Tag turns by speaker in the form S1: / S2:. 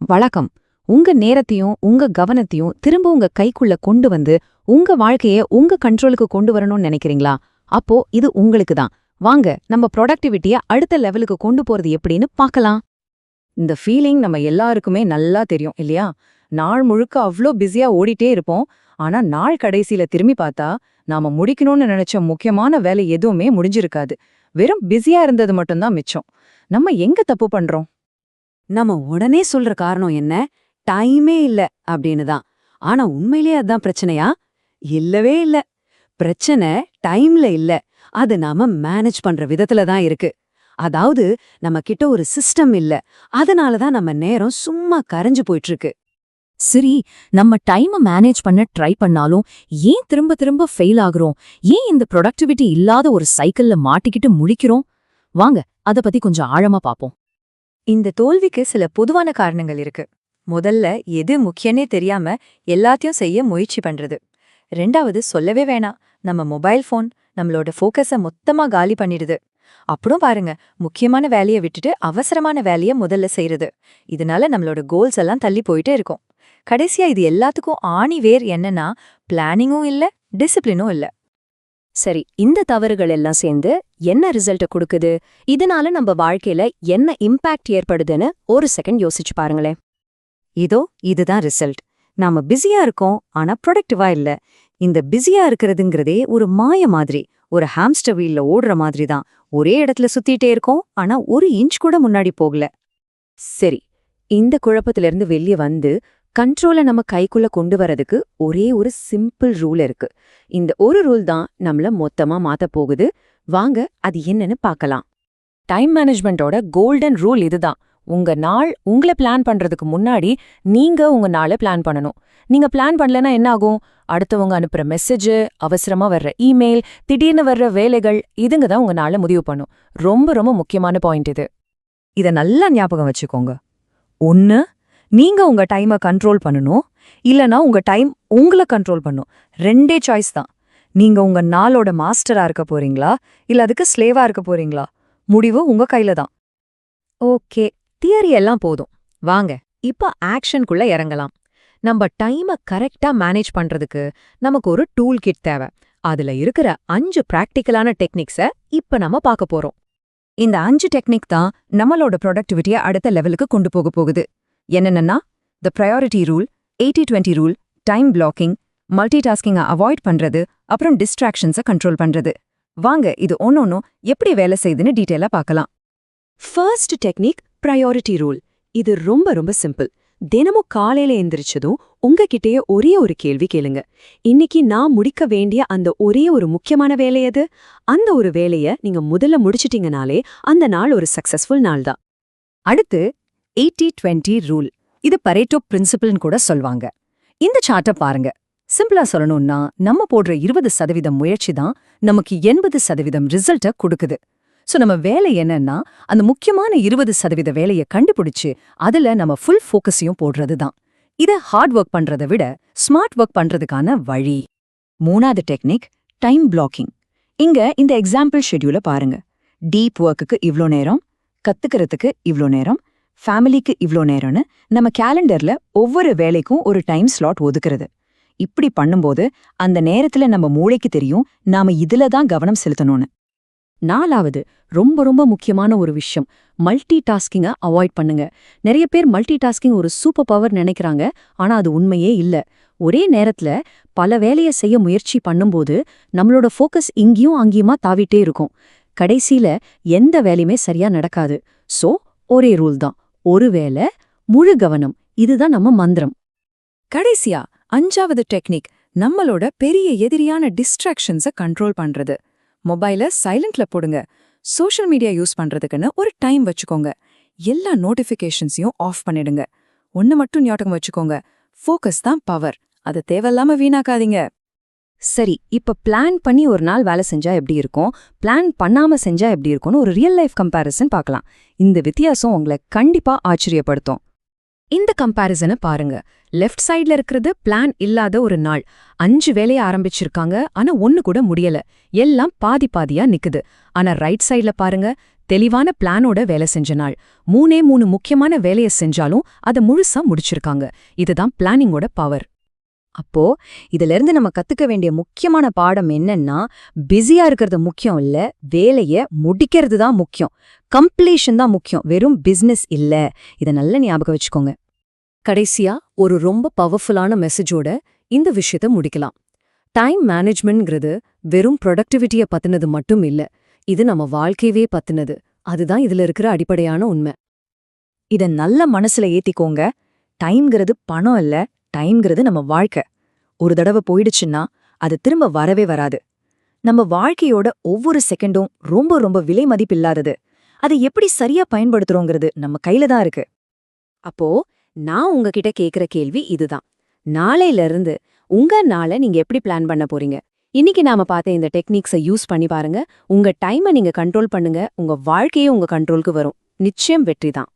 S1: வழக்கம். உங்க நேரத்தையும் உங்க கவனத்தையும் திரும்ப உங்க கைக்குள்ள கொண்டு வந்து உங்க வாழ்க்கைய உங்க கண்ட்ரோலுக்கு கொண்டு வரணும்னு நினைக்கிறீங்களா? அப்போ இது உங்களுக்கு தான். வாங்க நம்ம ப்ரொடக்டிவிட்டிய அடுத்த லெவலுக்கு கொண்டு போறது எப்படின்னு பார்க்கலாம்.
S2: இந்த ஃபீலிங் நம்ம எல்லாருக்குமே நல்லா தெரியும் இல்லையா? நாள் முழுக்க அவ்ளோ பிஸியா ஓடிட்டே இருப்போம். ஆனா நாள் கடைசியில திரும்பி பார்த்தா நாம முடிக்கணும்னு நினைச்ச முக்கியமான வேலை எதுவுமே முடிஞ்சிருக்காது. வெறும் பிஸியா இருந்தது மட்டும்தான் மிச்சம். நம்ம எங்க தப்பு பண்றோம்?
S1: நம்ம உடனே சொல்ற காரணம் என்ன? டைமே இல்ல அப்படின்னு தான். ஆனா உண்மையிலேயே அதான் பிரச்சனையா? இல்லவே இல்ல. பிரச்சனை டைம்ல இல்ல. அது நாம மேனேஜ் பண்ற விதத்துல தான் இருக்கு. அதாவது நம்ம கிட்ட ஒரு சிஸ்டம் இல்ல. அதனால தான் நம்ம நேரம் சும்மா கரைஞ்சு போயிட்டு இருக்கு.
S3: சரி, நம்ம டைமை மேனேஜ் பண்ண ட்ரை பண்ணாலும் ஏன் திரும்ப திரும்ப ஃபெயில் ஆகுறோம்? ஏன் இந்த ப்ரொடக்டிவிட்டி இல்லாத ஒரு சைக்கிள்ல மாட்டிக்கிட்டு முழிக்கிறோம்? வாங்க அத பத்தி கொஞ்சம் ஆழமா பாப்போம்.
S2: இந்த தோல்விக்கு சில பொதுவான காரணங்கள் இருக்கு. முதல்ல எது முக்கியனே தெரியாம எல்லாத்தையும் செய்ய முயற்சி பண்றது. ரெண்டாவது சொல்லவே வேணாம், நம்ம மொபைல் ஃபோன் நம்மளோட ஃபோக்கஸை மொத்தமா காலி பண்ணிடுது. அப்புறம் பாருங்க, முக்கியமான வேலையை விட்டுட்டு அவசரமான வேலையை முதல்ல செய்யறது. இதனால நம்மளோட கோல்ஸ் எல்லாம் தள்ளி போயிட்டே இருக்கும். கடைசியா இது எல்லாத்துக்கும் ஆணி வேர் என்னன்னா, பிளானிங்கும் இல்ல, டிசிப்ளினும் இல்ல.
S3: சரி, இந்த தவறுகள் எல்லாம் சேர்ந்து என்ன ரிசல்ட் கொடுக்குது? இதனால நம்ம வாழ்க்கையில என்ன இம்பாக்ட் ஏற்படுதுன்னு ஒரு செகண்ட் யோசிச்சு பாருங்களேன்.
S1: இதுதான் ரிசல்ட். நாம பிஸியா இருக்கோம், ஆனா ப்ரொடக்டிவா இல்ல. இந்த பிஸியா இருக்கிறதுங்கிறதே ஒரு மாய மாதிரி, ஒரு ஹாம்ஸ்டர் வீல்ல ஓடுற மாதிரி தான். ஒரே இடத்துல சுத்திட்டே இருக்கோம், ஆனா ஒரு இன்ச் கூட முன்னாடி போகல.
S3: சரி, இந்த குழப்பத்திலிருந்து வெளியே வந்து கண்ட்ரோலை நம்ம கைக்குள்ள கொண்டு வரதுக்கு ஒரே ஒரு சிம்பிள் ரூல் இருக்கு. இந்த ஒரு ரூல் தான் நம்மள மொத்தமா மாத்த போகுது. வாங்க அது என்னன்னு பார்க்கலாம். டைம் மேனேஜ்மெண்டோட கோல்டன் ரூல் இதுதான். உங்க நாள் உங்களை பிளான் பண்றதுக்கு முன்னாடி நீங்க உங்க நாளை பிளான் பண்ணணும். நீங்க பிளான் பண்ணலன்னா என்ன ஆகும்? அடுத்தவங்க அனுப்புற மெசேஜ், அவசரமா வர்ற இமெயில், திடீர்னு வர்ற வேலைகள், இதுங்க தான் உங்க நாளை முடிவு பண்ணும். ரொம்ப ரொம்ப முக்கியமான பாயிண்ட் இது.
S2: இத நல்லா ஞாபகம் வச்சுக்கோங்க. ஒன்னு, நீங்க உங்க டைமை கண்ட்ரோல் பண்ணணும், இல்லனா உங்க டைம் உங்களை கண்ட்ரோல் பண்ணும். ரெண்டே சாய்ஸ் தான். நீங்க உங்க நாளோட மாஸ்டரா இருக்க போறீங்களா, இல்ல அதுக்கு ஸ்லேவா இருக்க போறீங்களா? முடிவு உங்க கையில தான்.
S1: ஓகே, தியரி எல்லாம் போதும். வாங்க இப்ப ஆக்ஷனுக்குள்ள இறங்கலாம். நம்ம டைமை கரெக்டா மேனேஜ் பண்றதுக்கு நமக்கு ஒரு டூல் கிட் தேவை. அதுல இருக்கிற 5 பிராக்டிக்கலான டெக்னிக்ஸை இப்ப நம்ம பார்க்க போறோம்.
S2: இந்த 5 டெக்னிக் தான் நம்மளோட ப்ரொடக்டிவிட்டியை அடுத்த லெவலுக்கு கொண்டு போக போகுது. என்னென்னா, the priority rule, 80-20 rule, time blocking, மல்டி டாஸ்கிங்கை அவாய்ட் பண்றது, அப்புறம் டிஸ்ட்ராக்ஷன்ஸை கண்ட்ரோல் பண்றது. வாங்க இது ஒன்னொன்னும் எப்படி வேலை செய்யுதுன்னு டீட்டெயிலா பார்க்கலாம்.
S4: First technique priority rule. இது ரொம்ப ரொம்ப சிம்பிள். தினமும் காலையில எந்திரிச்சதும் உங்ககிட்டயே ஒரே ஒரு கேள்வி கேளுங்க. இன்னைக்கு நான் முடிக்க வேண்டிய அந்த ஒரே ஒரு முக்கியமான வேலை எது? அந்த ஒரு வேலையை நீங்க முதல்ல முடிச்சிட்டீங்கனாலே அந்த நாள் ஒரு சக்சஸ்ஃபுல் நாள் தான்.
S2: அடுத்து 80-20 ரூல். இது பரேட்டோ பிரின்சிபிள்னு கூட சொல்வாங்க. இந்த சார்ட்டை பாருங்க. சிம்பிளா சொல்லணும்னா, நம்ம போடுற 20% முயற்சி தான் நமக்கு 80% ரிசல்ட்டை கொடுக்குது. சோ நம்ம வேலை என்னன்னா, அந்த முக்கியமான 20% வேலையை கண்டுபிடிச்சு அதுல நம்ம ஃபுல் ஃபோக்கஸையும் போடுறது தான். இத ஹார்ட் ஒர்க் பண்றதை விட ஸ்மார்ட் ஒர்க் பண்றதுக்கான வழி. 3வது டெக்னிக், டைம் பிளாக்கிங். இங்க இந்த எக்ஸாம்பிள் ஷெட்யூல பாருங்க. டீப் ஒர்க்குக்கு இவ்ளோ நேரம், கத்துக்கிறதுக்கு இவ்ளோ நேரம், ஃபேமிலிக்கு இவ்ளோ நேரம்னு நம்ம கேலண்டர்ல ஒவ்வொரு வேலைக்கும் ஒரு டைம் ஸ்லாட் ஒதுக்குறது. இப்படி பண்ணும்போது அந்த நேரத்துல நம்ம மூளைக்கு தெரியும் நாம இதுல தான் கவனம் செலுத்தணும்னு. 4வது ரொம்ப ரொம்ப முக்கியமான ஒரு விஷயம், மல்டி டாஸ்கிங்கை அவாய்ட் பண்ணுங்க. நிறைய பேர் மல்டி டாஸ்கிங் ஒரு சூப்பர் பவர் நினைக்கிறாங்க, ஆனா அது உண்மையே இல்ல. ஒரே நேரத்துல பல வேலையை செய்ய முயற்சி பண்ணும்போது நம்மளோட ஃபோக்கஸ் இங்கேயும் அங்கேயுமா தாவிட்டே இருக்கும். கடைசியில எந்த வேலையுமே சரியா நடக்காது. சோ ஒரே ரூல் தான், ஒரு வேலை, முழு கவனம். இதுதான் நம்ம மந்திரம். கடைசியா 5வது டெக்னிக், நம்மளோட பெரிய எதிரியான டிஸ்ட்ராக்ஷன்ஸை கண்ட்ரோல் பண்றது. மொபைலை சைலண்ட்ல போடுங்க. சோஷியல் மீடியா யூஸ் பண்றதுக்குன்னு ஒரு டைம் வச்சுக்கோங்க. எல்லா நோட்டிஃபிகேஷன்ஸையும் ஆஃப் பண்ணிடுங்க. ஒன்னு மட்டும் ஞாபகம் வச்சுக்கோங்க, ஃபோக்கஸ் தான் பவர். அதை தேவையில்லாம வீணாக்காதீங்க.
S3: சரி, இப்ப பிளான் பண்ணி ஒரு நாள் வேலை செஞ்சா எப்படி இருக்கும், பிளான் பண்ணாம செஞ்சா எப்படி இருக்கும்னு ஒரு ரியல் லைஃப் கம்பேரிசன் பார்க்கலாம். இந்த வித்தியாசம் உங்களை கண்டிப்பா ஆச்சரியப்படுத்தும்.
S1: இந்த கம்பேரிசனை பாருங்க. லெஃப்ட் சைட்ல இருக்கிறது பிளான் இல்லாத ஒரு நாள். 5 வேலைய ஆரம்பிச்சிருக்காங்க, ஆனா ஒன்னு கூட முடியல. எல்லாம் பாதி பாதியா நிக்குது. ஆனா ரைட் சைட்ல பாருங்க,
S2: தெளிவான பிளானோட வேலை செஞ்ச நாள். 3 முக்கியமான வேலைய செஞ்சாலும் அத முழுசா முடிச்சிருக்காங்க. இதுதான் பிளானிங்கோட பவர்.
S3: அப்போ இதிலிருந்து நம்ம கத்துக்க வேண்டிய முக்கியமான பாடம் என்னன்னா, பிஸியா இருக்கிறது முக்கியம் இல்ல, வேலைய முடிக்கிறது தான் முக்கியம். கம்ப்ளீஷன் தான் முக்கியம், வெறும் பிசினஸ் இல்ல. இத நல்ல ஞாபகம் வச்சுக்கோங்க.
S2: கடைசியா ஒரு ரொம்ப பவர்ஃபுல்லான மெசேஜோட இந்த விஷயத்த முடிக்கலாம். டைம் மேனேஜ்மெண்ட்ங்கிறது வெறும் ப்ரொடக்டிவிட்டிய பத்தினது மட்டும் இல்ல, இது நம்ம வாழ்க்கையவே பத்தினது. அதுதான் இதுல இருக்கிற அடிப்படையான உண்மை.
S3: இத நல்ல மனசுல ஏத்திக்கோங்க. டைம்ங்கிறது பணம் இல்ல, டைம்ங்கிறது நம்ம வாழ்க்கை. ஒரு தடவை போயிடுச்சுன்னா அது திரும்ப வரவே வராது. நம்ம வாழ்க்கையோட ஒவ்வொரு செகண்டும் ரொம்ப ரொம்ப விலை மதிப்பில்லாதது. அதை எப்படி சரியா பயன்படுத்துறோங்கிறது நம்ம கையில தான் இருக்கு.
S1: அப்போ நான் உங்ககிட்ட கேக்குற கேள்வி இதுதான். நாளையில இருந்து உங்க நாளை நீங்க எப்படி பிளான் பண்ண போறீங்க? இன்னைக்கு நாம பார்த்த இந்த டெக்னிக்ஸை யூஸ் பண்ணி பாருங்க. உங்க டைமை நீங்க கண்ட்ரோல் பண்ணுங்க. உங்க வாழ்க்கையே உங்க கண்ட்ரோலுக்கு வரும். நிச்சயம் வெற்றி தான்.